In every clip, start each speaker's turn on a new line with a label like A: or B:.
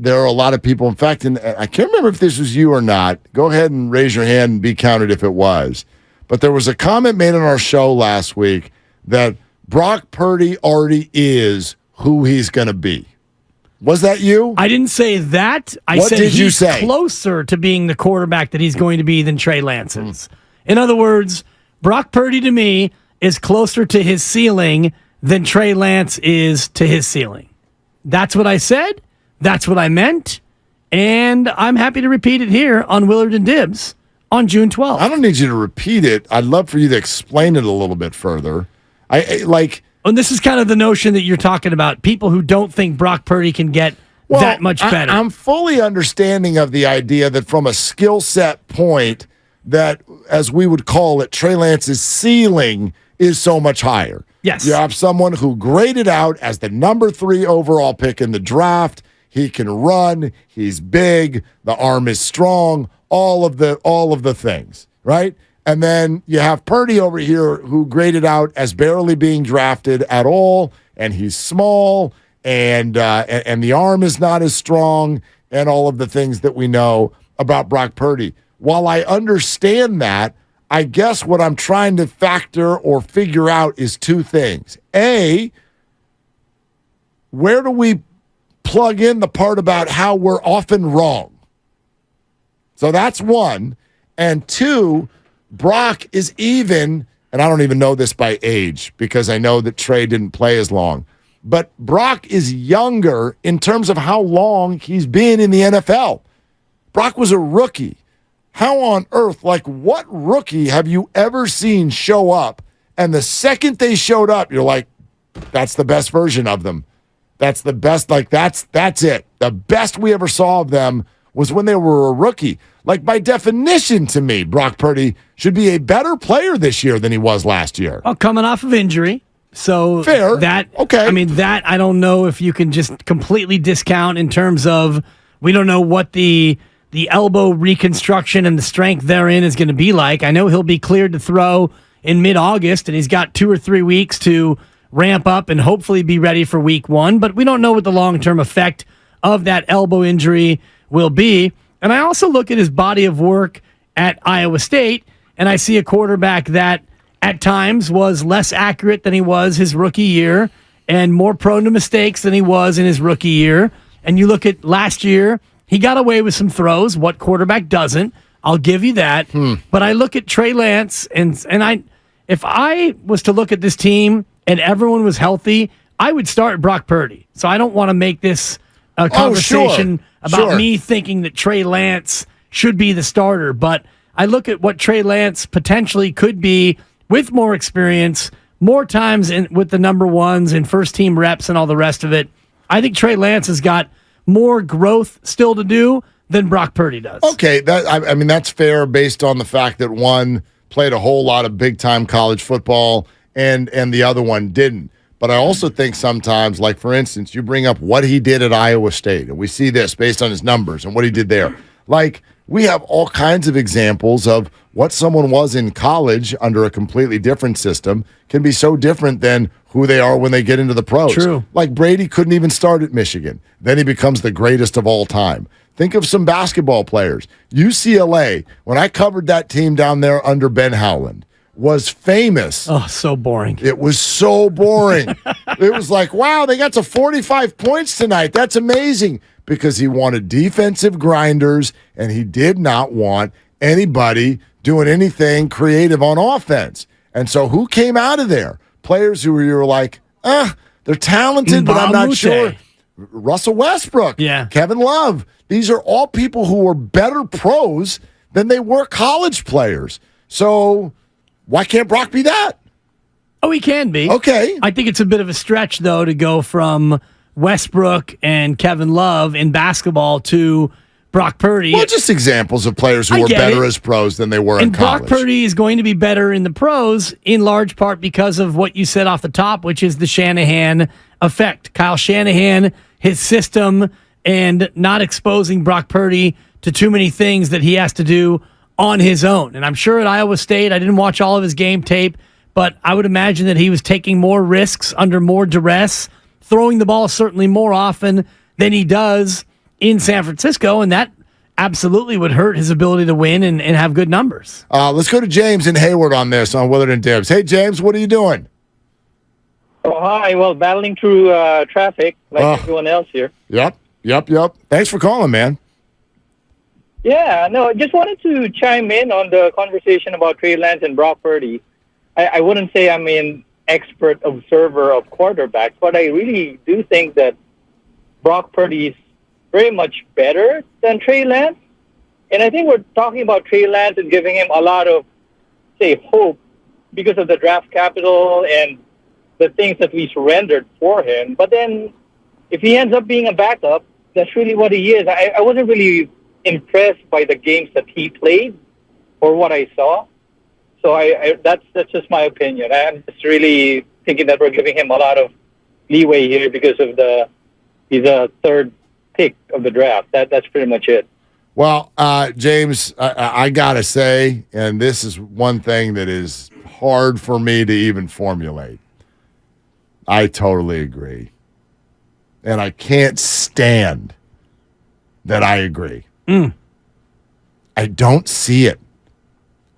A: there are a lot of people. In fact, and I can't remember if this was you or not. Go ahead and raise your hand and be counted if it was. But there was a comment made on our show last week that Brock Purdy already is who he's going to be. Was that you?
B: I didn't say that. I
A: What
B: said
A: did you
B: he's
A: say?
B: closer to being the quarterback that he's going to be than Trey Lance is. In other words, Brock Purdy to me is closer to his ceiling than Trey Lance is to his ceiling. That's what I said. That's what I meant. And I'm happy to repeat it here on Willard and Dibs on June 12th.
A: I don't need you to repeat it. I'd love for you to explain it a little bit further.
B: And this is kind of the notion that you're talking about. People who don't think Brock Purdy can get that much better.
A: I'm fully understanding of the idea that from a skill set point, that, as we would call it, Trey Lance's ceiling is so much higher.
B: Yes.
A: You have someone who graded out as the number 3 overall pick in the draft. He can run. He's big. The arm is strong. All of the things, right? And then you have Purdy over here who graded out as barely being drafted at all, and he's small, and the arm is not as strong, and all of the things that we know about Brock Purdy. While I understand that, I guess what I'm trying to factor or figure out is 2 things. A, where do we plug in the part about how we're often wrong? So that's 1. And 2, Brock is even, and I don't even know this by age because I know that Trey didn't play as long, but Brock is younger in terms of how long he's been in the NFL. Brock was a rookie. How on earth, what rookie have you ever seen show up, and the second they showed up, you're like, that's the best version of them. That's the best, that's it. The best we ever saw of them was when they were a rookie. By definition to me, Brock Purdy should be a better player this year than he was last year.
B: Well, coming off of injury. So
A: fair. Okay.
B: I mean, that I don't know if you can just completely discount in terms of we don't know what the elbow reconstruction and the strength therein is going to be like. I know he'll be cleared to throw in mid-August, and he's got 2 or 3 weeks to ramp up and hopefully be ready for week 1. But we don't know what the long-term effect of that elbow injury will be. And I also look at his body of work at Iowa State, and I see a quarterback that at times was less accurate than he was his rookie year and more prone to mistakes than he was in his rookie year. And you look at last year, he got away with some throws. What quarterback doesn't? I'll give you that. But I look at Trey Lance, and if I was to look at this team and everyone was healthy, I would start Brock Purdy. So I don't want to make this a conversation about me thinking that Trey Lance should be the starter. But I look at what Trey Lance potentially could be with more experience, more times with the number ones and first-team reps and all the rest of it. I think Trey Lance has got more growth still to do than Brock Purdy does.
A: Okay, that's fair based on the fact that one played a whole lot of big-time college football and the other one didn't. But I also think sometimes, for instance, you bring up what he did at Iowa State, and we see this based on his numbers and what he did there. We have all kinds of examples of what someone was in college under a completely different system can be so different than who they are when they get into the pros.
B: True.
A: Brady couldn't even start at Michigan. Then he becomes the greatest of all time. Think of some basketball players. UCLA, when I covered that team down there under Ben Howland, was famous.
B: Oh, so boring.
A: It was so boring. It was wow, they got to 45 points tonight. That's amazing. Because he wanted defensive grinders, and he did not want anybody doing anything creative on offense. And so who came out of there? Players who you were they're talented, but I'm not sure. Russell Westbrook, Kevin Love. These are all people who were better pros than they were college players. So why can't Brock be that?
B: Oh, he can be.
A: Okay.
B: I think it's a bit of a stretch, though, to go from Westbrook and Kevin Love in basketball to Brock Purdy.
A: Well, just examples of players who were better as pros than they were in college.
B: And Brock Purdy is going to be better in the pros in large part because of what you said off the top, which is the Shanahan effect. Kyle Shanahan, his system, and not exposing Brock Purdy to too many things that he has to do on his own. And I'm sure at Iowa State, I didn't watch all of his game tape, but I would imagine that he was taking more risks under more duress, throwing the ball certainly more often than he does in San Francisco, and that absolutely would hurt his ability to win and have good numbers.
A: Let's go to James in Hayward on this, on Willard and Dibs. Hey, James, what are you doing?
C: Oh, hi. Well, battling through traffic like everyone else here.
A: Yep. Thanks for calling, man.
C: Yeah, no, I just wanted to chime in on the conversation about Trey Lance and Brock Purdy. I wouldn't say I'm an expert observer of quarterbacks, but I really do think that Brock Purdy is very much better than Trey Lance. And I think we're talking about Trey Lance and giving him a lot of, say, hope because of the draft capital and the things that we surrendered for him. But then if he ends up being a backup, that's really what he is. I wasn't really impressed by the games that he played or what I saw. So that's just my opinion. I'm just really thinking that we're giving him a lot of leeway here because of he's a third pick of the draft. That's pretty much it.
A: Well, James, I got to say, and this is one thing that is hard for me to even formulate. I totally agree. And I can't stand that I agree. I don't see it.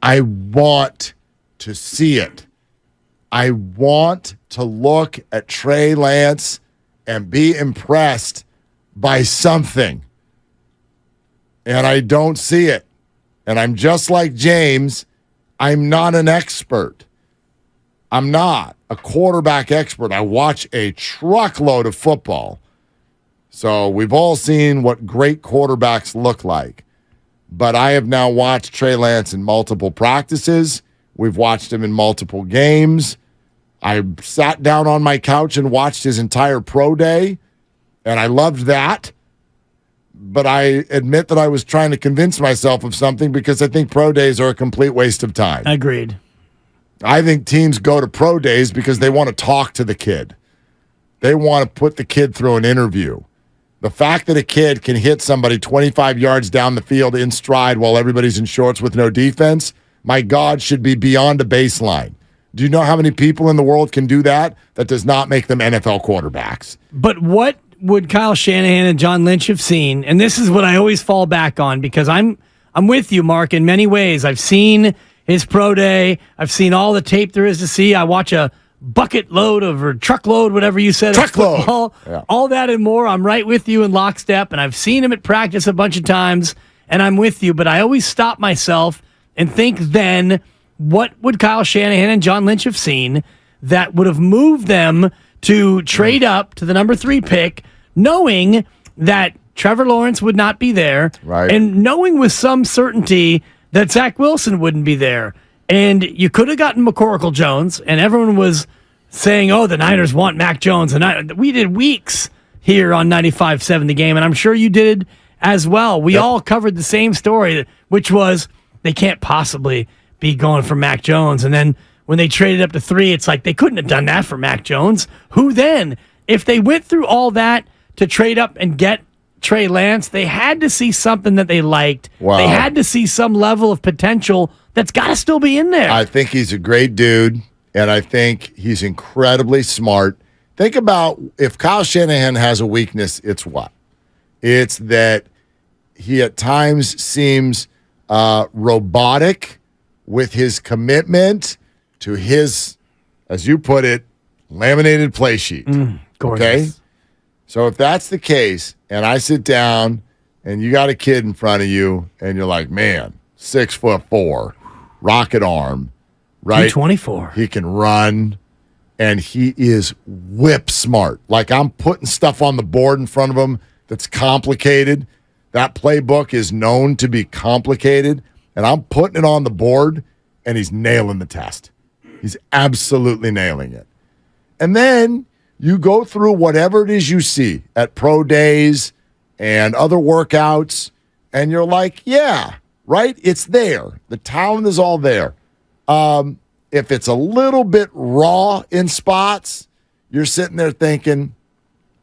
A: I want to see it. I want to look at Trey Lance and be impressed by something. And I don't see it. And I'm just like James. I'm not an expert. I'm not a quarterback expert. I watch a truckload of football. So we've all seen what great quarterbacks look like. But I have now watched Trey Lance in multiple practices. We've watched him in multiple games. I sat down on my couch and watched his entire pro day, and I loved that. But I admit that I was trying to convince myself of something because I think pro days are a complete waste of time.
B: Agreed.
A: I think teams go to pro days because they want to talk to the kid. They want to put the kid through an interview. The fact that a kid can hit somebody 25 yards down the field in stride while everybody's in shorts with no defense, my God, should be beyond a baseline. Do you know how many people in the world can do that? That does not make them NFL quarterbacks.
B: But what would Kyle Shanahan and John Lynch have seen? And this is what I always fall back on because I'm with you, Mark, in many ways. I've seen his pro day. I've seen all the tape there is to see. I watch a bucket load or truckload, whatever you said.
A: Truckload.
B: All that and more. I'm right with you in lockstep, and I've seen him at practice a bunch of times, and I'm with you. But I always stop myself and think then, what would Kyle Shanahan and John Lynch have seen that would have moved them to trade up to the number 3 pick, knowing that Trevor Lawrence would not be there,
A: right,
B: and knowing with some certainty that Zach Wilson wouldn't be there. And you could have gotten McCorkle Jones, and everyone was saying, oh, the Niners want Mac Jones. And we did weeks here on 95.7 The Game, and I'm sure you did as well. We all covered the same story, which was they can't possibly be going for Mac Jones. And then when they traded up to 3, it's like they couldn't have done that for Mac Jones. Who then? If they went through all that to trade up and get Trey Lance, they had to see something that they liked.
A: Wow.
B: They had to see some level of potential that's got to still be in there.
A: I think he's a great dude, and I think he's incredibly smart. Think about if Kyle Shanahan has a weakness, it's what? It's that he at times seems robotic with his commitment to his, as you put it, laminated play sheet.
B: Gorgeous.
A: Okay? So if that's the case, and I sit down and you got a kid in front of you and you're like, man, 6'4", rocket arm, right?
B: 224.
A: He can run, and he is whip smart. Like I'm putting stuff on the board in front of him that's complicated. That playbook is known to be complicated, and I'm putting it on the board, and he's nailing the test. He's absolutely nailing it. And then you go through whatever it is you see at pro days and other workouts, and you're like, yeah, right? It's there. The talent is all there. If it's a little bit raw in spots, you're sitting there thinking,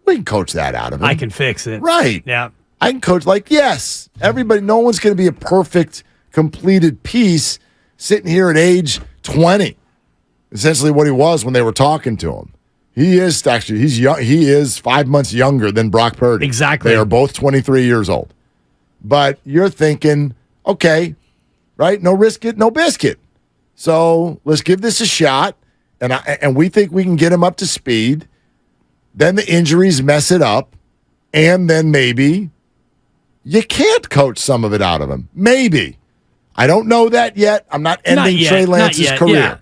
A: we can coach that out of him.
B: I can fix it.
A: Right.
B: Yeah.
A: I can coach yes. Everybody, no one's going to be a perfect, completed piece sitting here at age 20. Essentially what he was when they were talking to him. He is actually, he's young. He is 5 months younger than Brock Purdy.
B: Exactly.
A: They are both 23 years old. But you're thinking, okay, right? No risk it, no biscuit. So let's give this a shot. And we think we can get him up to speed. Then the injuries mess it up. And then maybe you can't coach some of it out of him. Maybe. I don't know that yet. I'm not ending Trey Lance's career. Yeah.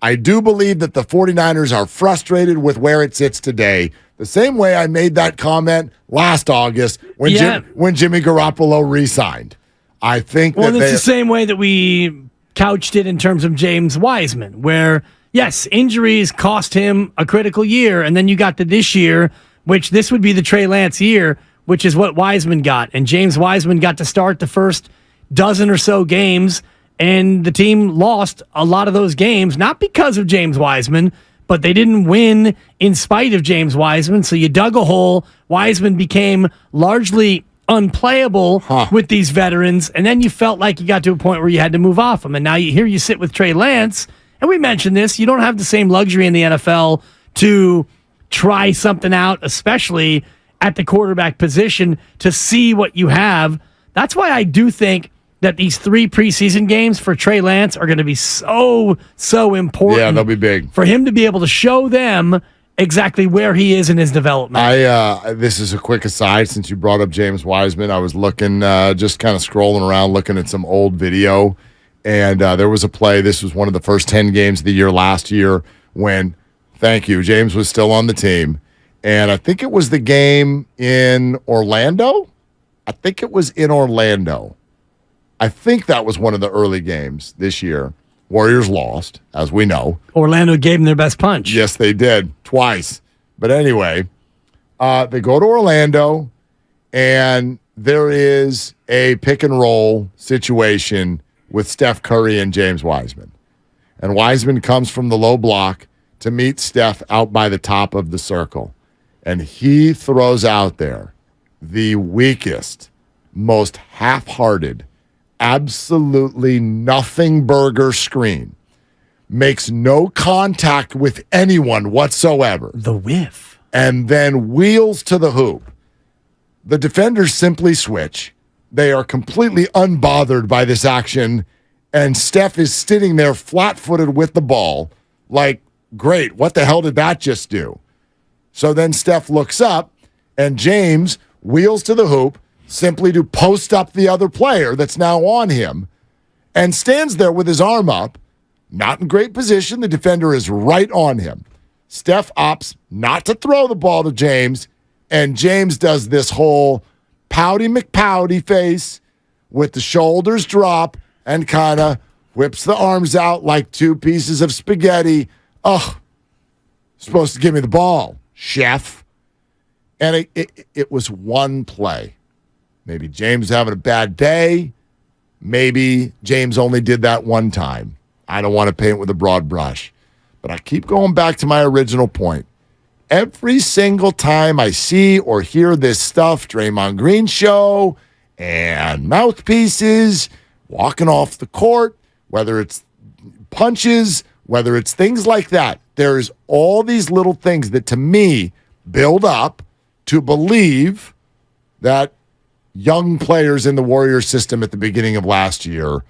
A: I do believe that the 49ers are frustrated with where it sits today. The same way I made that comment last August when Jimmy Garoppolo re-signed. I think
B: it's the same way that we couched it in terms of James Wiseman, where, yes, injuries cost him a critical year, and then you got to this year, which this would be the Trey Lance year, which is what Wiseman got. And James Wiseman got to start the first dozen or so games, and the team lost a lot of those games, not because of James Wiseman, but they didn't win in spite of James Wiseman. So you dug a hole. Wiseman became largely unplayable with these veterans, and then you felt like you got to a point where you had to move off him. And now here you sit with Trey Lance, and we mentioned this, you don't have the same luxury in the NFL to try something out, especially at the quarterback position, to see what you have. That's why I do think that these 3 preseason games for Trey Lance are going to be so important.
A: Yeah, they'll be big.
B: For him to be able to show them exactly where he is in his development.
A: This is a quick aside since you brought up James Wiseman. I was looking, just kind of scrolling around, looking at some old video, and there was a play. This was one of the first 10 games of the year last year when, thank you, James was still on the team. And I think it was the game in Orlando. I think that was one of the early games this year. Warriors lost, as we know.
B: Orlando gave them their best punch.
A: Yes, they did. Twice. But anyway, they go to Orlando, and there is a pick and roll situation with Steph Curry and James Wiseman. And Wiseman comes from the low block to meet Steph out by the top of the circle. And he throws out there the weakest, most half-hearted, absolutely nothing burger screen. Makes no contact with anyone whatsoever.
B: The whiff.
A: And then wheels to the hoop. The defenders simply switch. They are completely unbothered by this action, and Steph is sitting there flat-footed with the ball like, great, what the hell did that just do? So then Steph looks up, and James wheels to the hoop simply to post up the other player that's now on him and stands there with his arm up, not in great position. The defender is right on him. Steph opts not to throw the ball to James, and James does this whole pouty McPouty face with the shoulders drop and kind of whips the arms out like 2 pieces of spaghetti. Oh, supposed to give me the ball, chef. And it was one play. Maybe James having a bad day. Maybe James only did that one time. I don't want to paint with a broad brush. But I keep going back to my original point. Every single time I see or hear this stuff, Draymond Green show and mouthpieces, walking off the court, whether it's punches, whether it's things like that, there's all these little things that to me build up to believe that young players in the Warriors system at the beginning of last year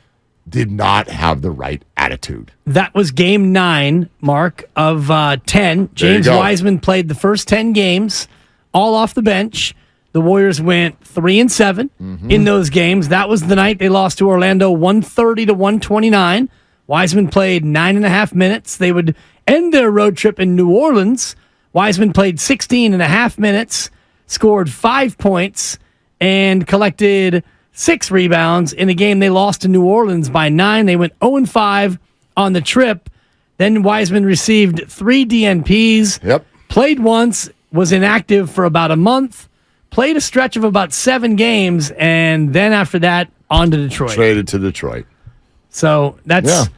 A: did not have the right attitude.
B: That was game 9, Mark, of 10. James Wiseman played the first 10 games, all off the bench. The Warriors went 3-7 in those games. That was the night they lost to Orlando 130-129. Wiseman played 9.5 minutes. They would end their road trip in New Orleans. Wiseman played 16.5 minutes, scored 5 points, and collected 6 rebounds in a game they lost to New Orleans by 9. They went 0-5 on the trip. Then Wiseman received 3 DNPs, played once, was inactive for about a month, played a stretch of about 7 games, and then after that, on to Detroit.
A: Traded to Detroit.
B: So that's,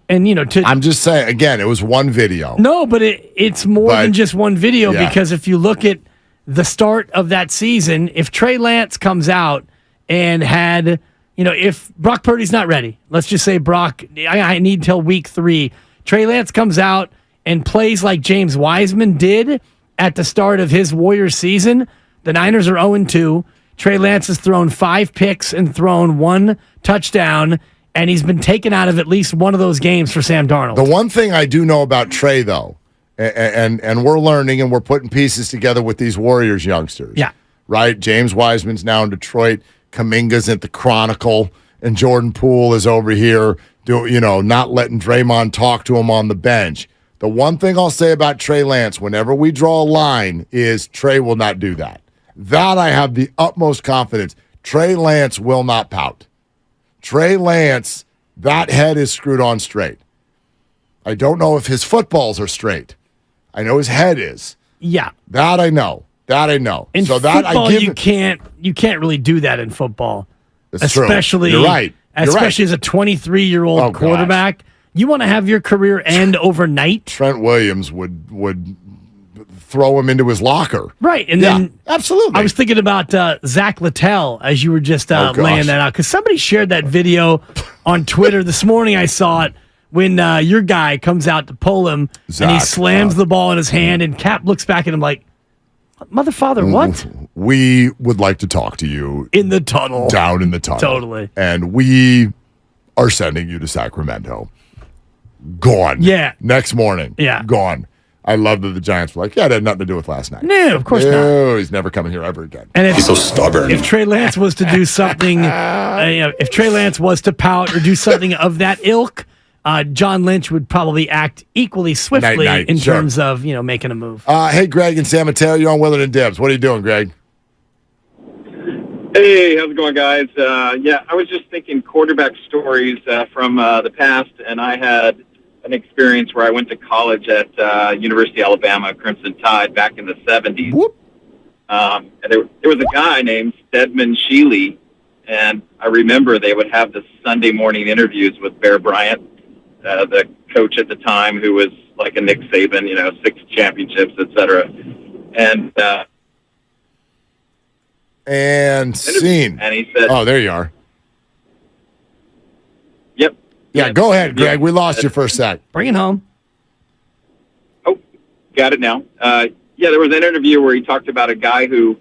B: and
A: I'm just saying, again, it was one video.
B: No, but it's more than just one video because if you look at the start of that season, if Trey Lance comes out and had, if Brock Purdy's not ready, let's just say Brock, I need till week 3. Trey Lance comes out and plays like James Wiseman did at the start of his Warriors season, the Niners are 0-2. Trey Lance has thrown 5 picks and thrown 1 touchdown, and he's been taken out of at least one of those games for Sam Darnold.
A: The one thing I do know about Trey, though, and we're learning and we're putting pieces together with these Warriors youngsters.
B: Yeah.
A: Right? James Wiseman's now in Detroit. Kuminga's at the Chronicle, and Jordan Poole is over here, not letting Draymond talk to him on the bench. The one thing I'll say about Trey Lance, whenever we draw a line, is Trey will not do that. That I have the utmost confidence. Trey Lance will not pout. Trey Lance, that head is screwed on straight. I don't know if his footballs are straight. I know his head is.
B: Yeah.
A: That I know.
B: In
A: so
B: football,
A: that I give
B: you can't really do that in football.
A: It's true.
B: You're
A: right.
B: Especially as a 23-year-old quarterback.
A: Gosh.
B: You want to have your career end overnight?
A: Trent Williams would throw him into his locker.
B: Right. And then
A: absolutely.
B: I was thinking about Zach Littell as you were just laying that out, because somebody shared that video on Twitter this morning. I saw it when your guy comes out to pull him, and he slams the ball in his hand, and Cap looks back at him like, "Mother, father, what?"
A: We would like to talk to you
B: in the tunnel.
A: Down in the tunnel.
B: Totally.
A: And we are sending you to Sacramento. Gone.
B: Yeah.
A: Next morning.
B: Yeah.
A: Gone. I love that the Giants were like, yeah, it had nothing to do with last night.
B: No, of course not.
A: No, he's never coming here ever again.
B: And
D: He's so stubborn.
B: If Trey Lance was to do something, if Trey Lance was to pout or do something of that ilk, John Lynch would probably act equally swiftly in terms of making a move.
A: Hey, Greg and San Mateo, you're on Willard and Dibs. What are you doing, Greg?
E: Hey, how's it going, guys? I was just thinking quarterback stories from the past, and I had an experience where I went to college at University of Alabama, Crimson Tide, back in the 70s. And there was a guy named Stedman Shealy, and I remember they would have the Sunday morning interviews with Bear Bryant, the coach at the time, who was like a Nick Saban, 6 championships, et cetera.
A: And scene.
E: And he said,
A: "Oh, there you are."
E: Yep.
A: Yeah, go ahead, Greg. We lost you for a sec.
B: Bring it home.
E: Oh, got it now. There was an interview where he talked about a guy who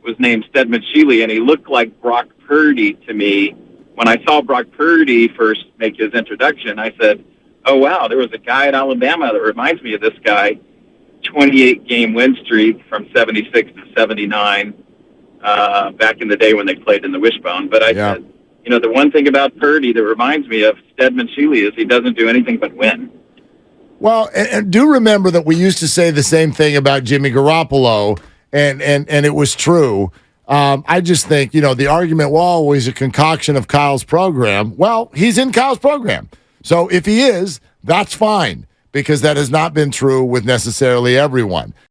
E: was named Stedman Shealy, and he looked like Brock Purdy to me. When I saw Brock Purdy first make his introduction, I said, "Oh, wow, there was a guy at Alabama that reminds me of this guy." 28-game win streak from 76 to 79 back in the day when they played in the Wishbone. But I said, the one thing about Purdy that reminds me of Stedman Shealy is he doesn't do anything but win.
A: Well, and do remember that we used to say the same thing about Jimmy Garoppolo, and it was true. I just think, the argument, well, he's a concoction of Kyle's program. Well, he's in Kyle's program. So if he is, that's fine, because that has not been true with necessarily everyone.